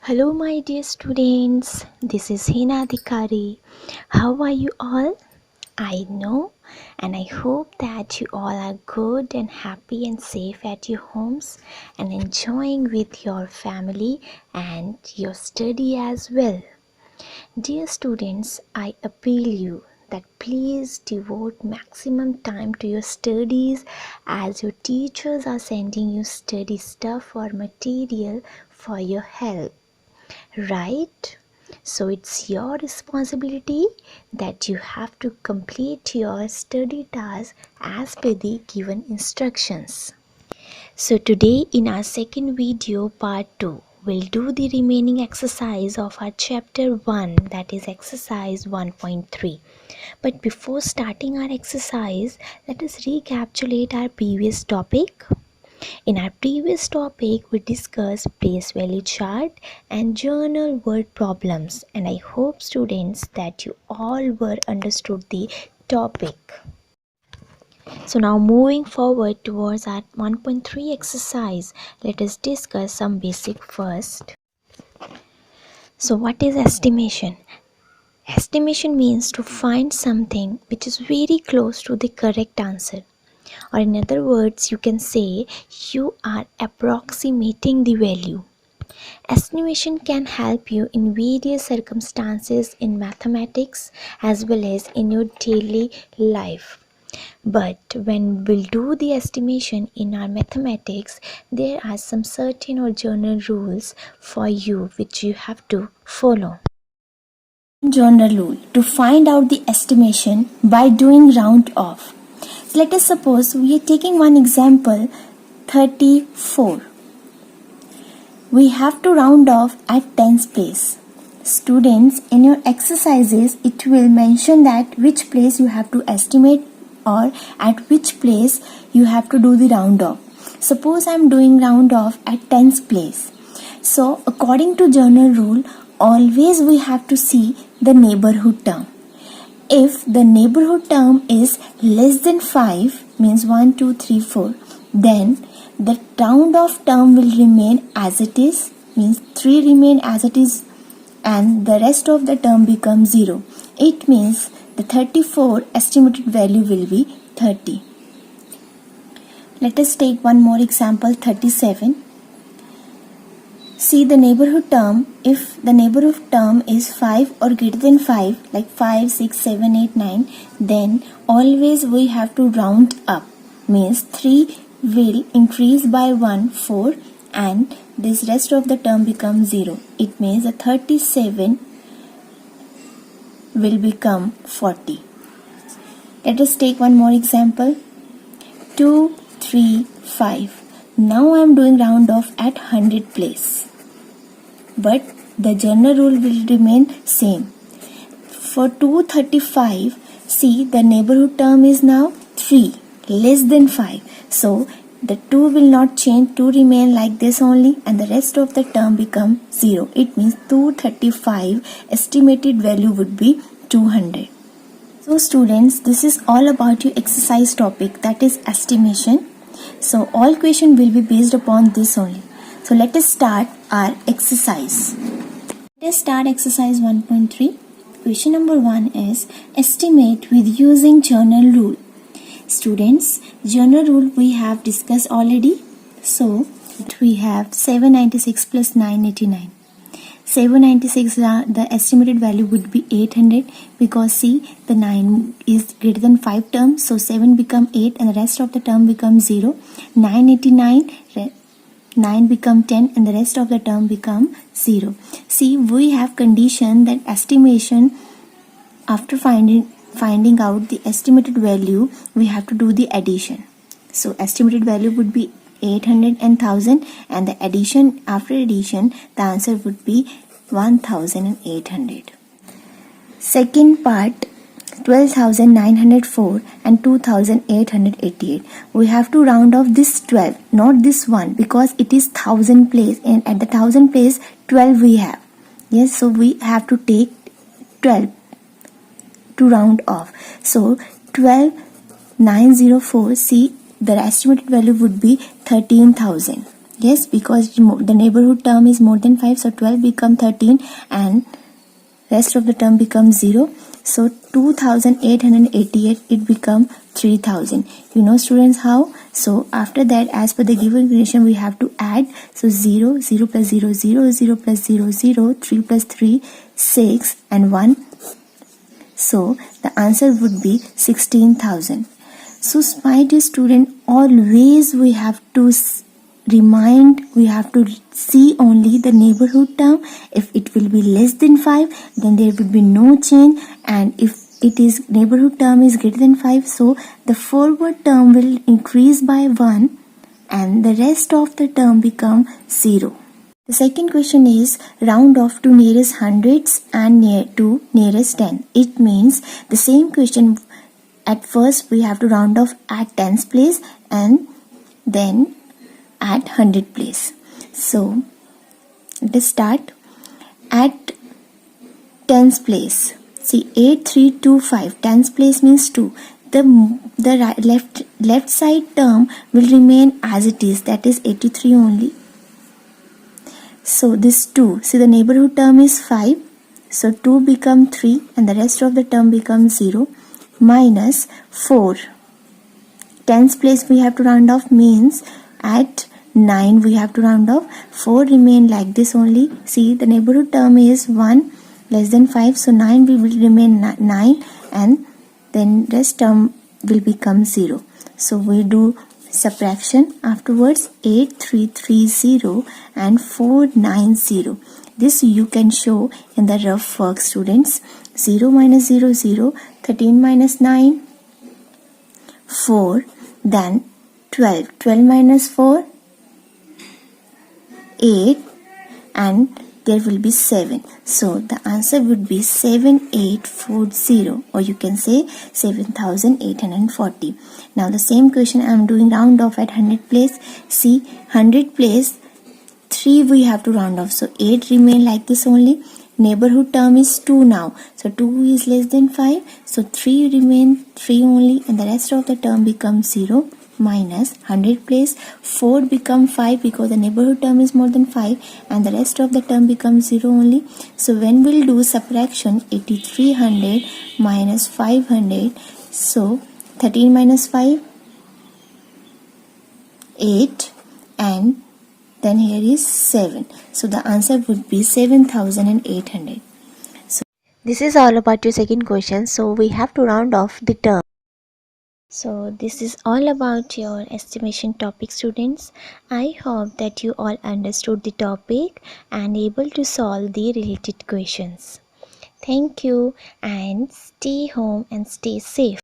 Hello, my dear students. This is Hina Adhikari. How are you all? I know and I hope that you all are good and happy and safe at your homes and enjoying with your family and your study as well. Dear students, I appeal you that please devote maximum time to your studies as your teachers are sending you study stuff or material for your help. Right? So it's your responsibility that you have to complete your study task as per the given instructions. So today in our second video part 2, we'll do the remaining exercise of our chapter 1, that is exercise 1.3. But before starting our exercise, let us recapitulate our previous topic. In our previous topic, we discussed place value chart and journal word problems, and I hope students that you all were understood the topic. So now moving forward towards our 1.3 exercise, let us discuss some basic first. So what is estimation? Estimation means to find something which is very close to the correct answer. Or in other words, you can say you are approximating the value. Estimation can help you in various circumstances in mathematics as well as in your daily life. But when we'll do the estimation in our mathematics, there are some certain or general rules for you which you have to follow. General rule to find out the estimation by doing round off. Let us suppose we are taking one example 34. We have to round off at tens place. Students, in your exercises it will mention that which place you have to estimate or at which place you have to do the round off. Suppose I am doing round off at tens place. So according to general rule, always we have to see the neighborhood term. If the neighborhood term is less than 5, means 1, 2, 3, 4, then the round off term will remain as it is, means 3 remain as it is, and the rest of the term becomes 0. It means the 34 estimated value will be 30. Let us take one more example 37. See the neighborhood term. If the neighborhood term is 5 or greater than 5, like 5, 6, 7, 8, 9, then always we have to round up. Means 3 will increase by 1, 4, and this rest of the term becomes 0. It means the 37 will become 40. Let us take one more example. 2, 3, 5. Now I am doing round off at 100 place. But the general rule will remain same. For 235, see the neighborhood term is now 3, less than 5. So the 2 will not change, 2 remain like this only, and the rest of the term become 0. It means 235 estimated value would be 200. So students, this is all about your exercise topic, that is estimation. So all question will be based upon this only. So let us start our exercise. Let us start exercise 1.3. Question number 1 is estimate with using general rule. Students, general rule we have discussed already. So we have 796 plus 989. 796, the estimated value would be 800, because see the 9 is greater than 5 terms, so 7 become 8 and the rest of the term becomes 0. 989, 9 become 10 and the rest of the term become 0. See, we have condition that estimation, after finding out the estimated value, we have to do the addition. So estimated value would be 800 and 1000, and the addition, after addition, the answer would be 1800. Second part, 12,904 and 2,888. We have to round off this 12, not this one, because it is 1000 place, and at the 1000 place 12 we have. Yes, so we have to take 12 to round off. So 12,904, see the estimated value would be 13,000. Yes, because the neighborhood term is more than 5, so 12 become 13 and rest of the term becomes 0. So 2888 it become 3000. You know students how? So after that, as per the given condition, we have to add. So 0, 0 plus 0, 0, 0 plus 0, 0, 3 plus 3, 6 and 1. So the answer would be 16,000. So my dear student, always we have to we have to see only the neighborhood term. If it will be less than 5, then there will be no change, and if it is neighborhood term is greater than 5, so the forward term will increase by 1 and the rest of the term become 0. The second question is round off to nearest hundreds and to nearest 10. It means the same question. At first we have to round off at tens place and then at 100 place. So let us start at tens place. See 8325, tens place means 2. The left side term will remain as it is, that is 83 only. So this 2, see the neighborhood term is 5, so 2 become 3 and the rest of the term becomes 0, minus 4. Tens place we have to round off, means at 9 we have to round off. 4 remain like this only. See the neighborhood term is 1 less than 5, so 9 will remain 9 and then rest term will become 0. So we do subtraction afterwards. 8330 and 490. This you can show in the rough work, students. 0 minus 0, 0, 13 minus 9, 4, then 12, 12 minus 4, 8, and there will be 7. So the answer would be 7840, or you can say 7840. Now the same question I am doing round off at 100 place. See 100 place 3 we have to round off, so 8 remain like this only. Neighborhood term is 2 now, so 2 is less than 5, so 3 remain 3 only and the rest of the term becomes 0, minus 100 place 4 become 5 because the neighborhood term is more than 5 and the rest of the term becomes 0 only. So when we'll do subtraction, 8300 minus 500, so 13 minus 5, 8, and then here is 7. So the answer would be 7800. So This is all about your second question, so we have to round off the term. So this is all about your estimation topic, students. I hope that you all understood the topic and able to solve the related questions. Thank you and stay home and stay safe.